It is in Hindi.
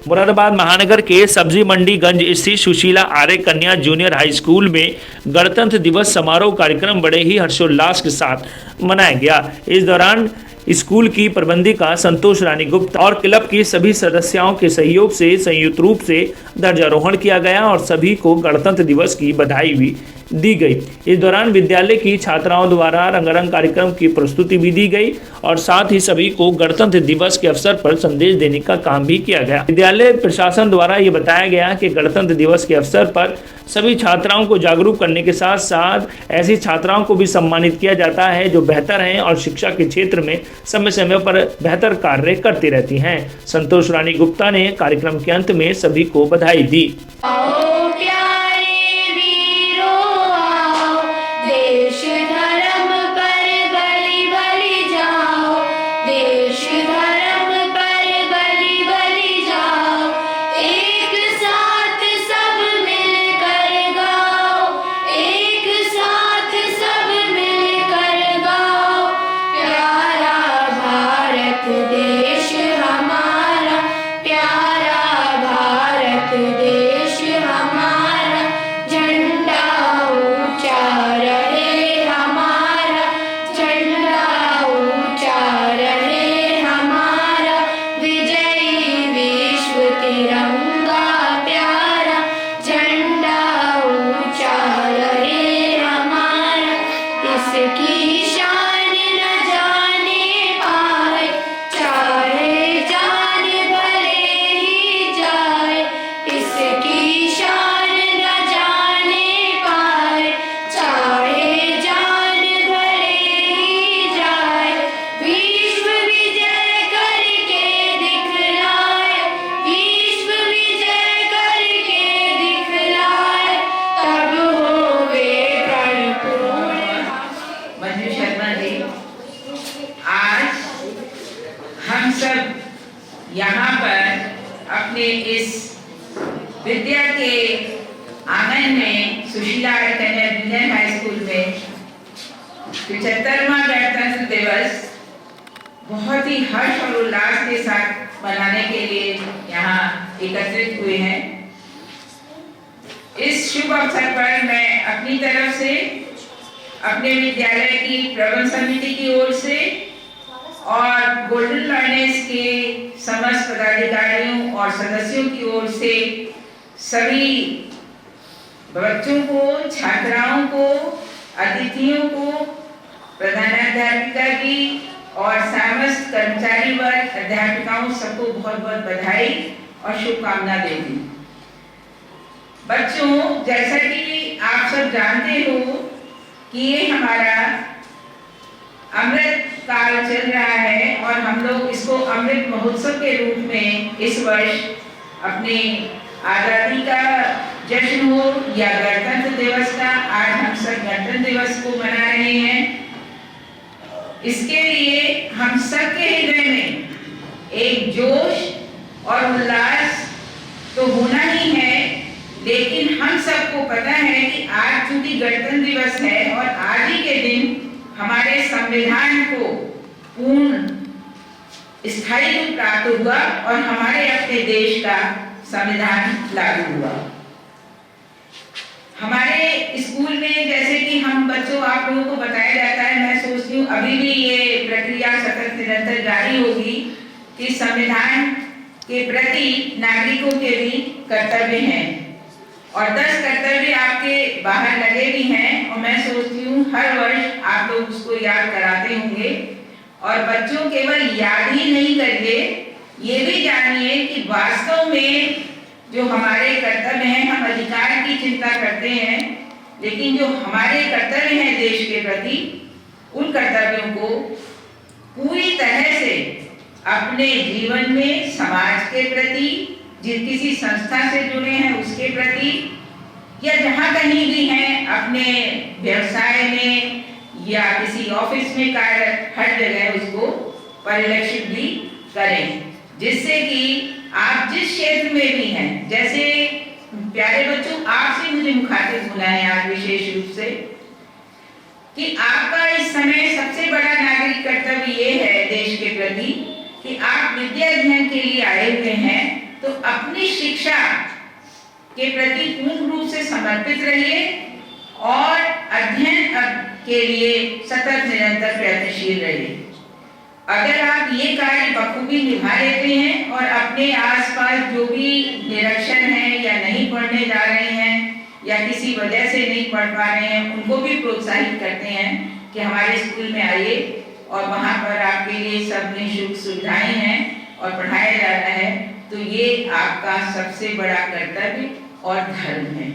मुरादाबाद महानगर के सब्जी मंडी गंज स्थित सुशीला आर्य कन्या जूनियर हाई स्कूल में गणतंत्र दिवस समारोह कार्यक्रम बड़े ही हर्षोल्लास के साथ मनाया गया। इस दौरान स्कूल की प्रबंधिका संतोष रानी गुप्ता और क्लब की सभी सदस्यों के सहयोग से संयुक्त रूप से ध्वजारोहण किया गया और सभी को गणतंत्र दिवस की बधाई भी दी गई। इस दौरान विद्यालय की छात्राओं द्वारा रंगारंग कार्यक्रम की प्रस्तुति भी दी गई और साथ ही सभी को गणतंत्र दिवस के अवसर पर संदेश देने का काम भी किया गया। विद्यालय प्रशासन द्वारा ये बताया गया कि गणतंत्र दिवस के अवसर पर सभी छात्राओं को जागरूक करने के साथ साथ ऐसी छात्राओं को भी सम्मानित किया जाता है जो बेहतर हैं और शिक्षा के क्षेत्र में समय समय पर बेहतर कार्य करती रहती हैं। संतोष रानी गुप्ता ने कार्यक्रम के अंत में सभी को बधाई दी। हम सब यहाँ पर अपने इस विद्या के आंगन में सुशीला आर्य कन्या जूनियर हाई स्कूल में 75वां गणतंत्र दिवस बहुत ही हर्ष और उल्लास के साथ मनाने के लिए यहाँ एकत्रित हुए हैं। इस शुभ अवसर पर मैं अपनी तरफ से, अपने विद्यालय की प्रबंध समिति की ओर से और गोल्डन लर्नर्स के समस्त पदाधिकारियों और सदस्यों की ओर से सभी बच्चों को, छात्राओं को, अतिथियों को, प्रधानाध्यापिका की और समस्त कर्मचारी वर्ग, अध्यापिकाओं सबको बहुत बहुत बधाई और शुभकामना देती हूँ। बच्चों, जैसा कि आप सब जानते हो कि ये हमारा अमृत काल चल रहा है और हम लोग इसको अमृत महोत्सव के रूप में इस वर्ष अपने आज़ादी का जश्न हो या गणतंत्र दिवस का, आज हम सब गणतंत्र दिवस को मना रहे हैं। इसके लिए हम सबके हृदय में एक जोश और उल्लास तो होना ही है, लेकिन हम सबको पता है कि आज चूंकि गणतंत्र दिवस है और आज ही के दिन हमारे संविधान को पूर्ण स्थायी रूप प्राप्त हुआ और हमारे अपने देश का संविधान लागू हुआ। हमारे स्कूल में जैसे कि हम बच्चों, आप लोगों को बताया जाता है, मैं सोचती हूँ अभी भी ये प्रक्रिया सतत निरंतर जारी होगी कि संविधान के प्रति नागरिकों के भी कर्तव्य हैं और 10 कर्तव्य आपके बाहर लगे भी हैं और मैं सोचती हूँ हर वर्ष आप लोग उसको याद कराते होंगे। और बच्चों केवल याद ही नहीं करिए, ये भी जानिए कि वास्तव में जो हमारे कर्तव्य हैं, हम अधिकार की चिंता करते हैं, लेकिन जो हमारे कर्तव्य हैं देश के प्रति, उन कर्तव्यों को पूरी तरह से अपने जीवन में समाज के प्रति, जिस किसी संस्था से जुड़े हैं उसके प्रति, या जहाँ कहीं भी हैं अपने व्यवसाय में या किसी ऑफिस में कार्यरत, हर जगह उसको परिलक्षित भी करें, जिससे कि आप जिस क्षेत्र में भी हैं, जैसे प्यारे बच्चों, आपसे मुझे मुखातिब होना है आज विशेष रूप से कि आपका इस समय सबसे बड़ा नागरिक कर्तव्य ये है देश के प्रति कि आप विद्या अध्ययन के लिए आए हुए हैं तो अपनी शिक्षा के प्रति पूर्ण रूप से समर्पित रहिए और अध्ययन के लिए सतत निरंतर प्रयत्नशील रहिए। अगर आप ये कार्य बखूबी निभा लेते हैं और अपने आसपास जो भी निरक्षर हैं या नहीं पढ़ने जा रहे हैं या किसी वजह से नहीं पढ़ पा रहे हैं, उनको भी प्रोत्साहित करते हैं कि हमारे स्कूल में आइए और वहाँ पर आपके लिए सब निःशुल्क सुविधाएं हैं और पढ़ाया जा रहा है, तो ये आपका सबसे बड़ा कर्तव्य और धर्म है।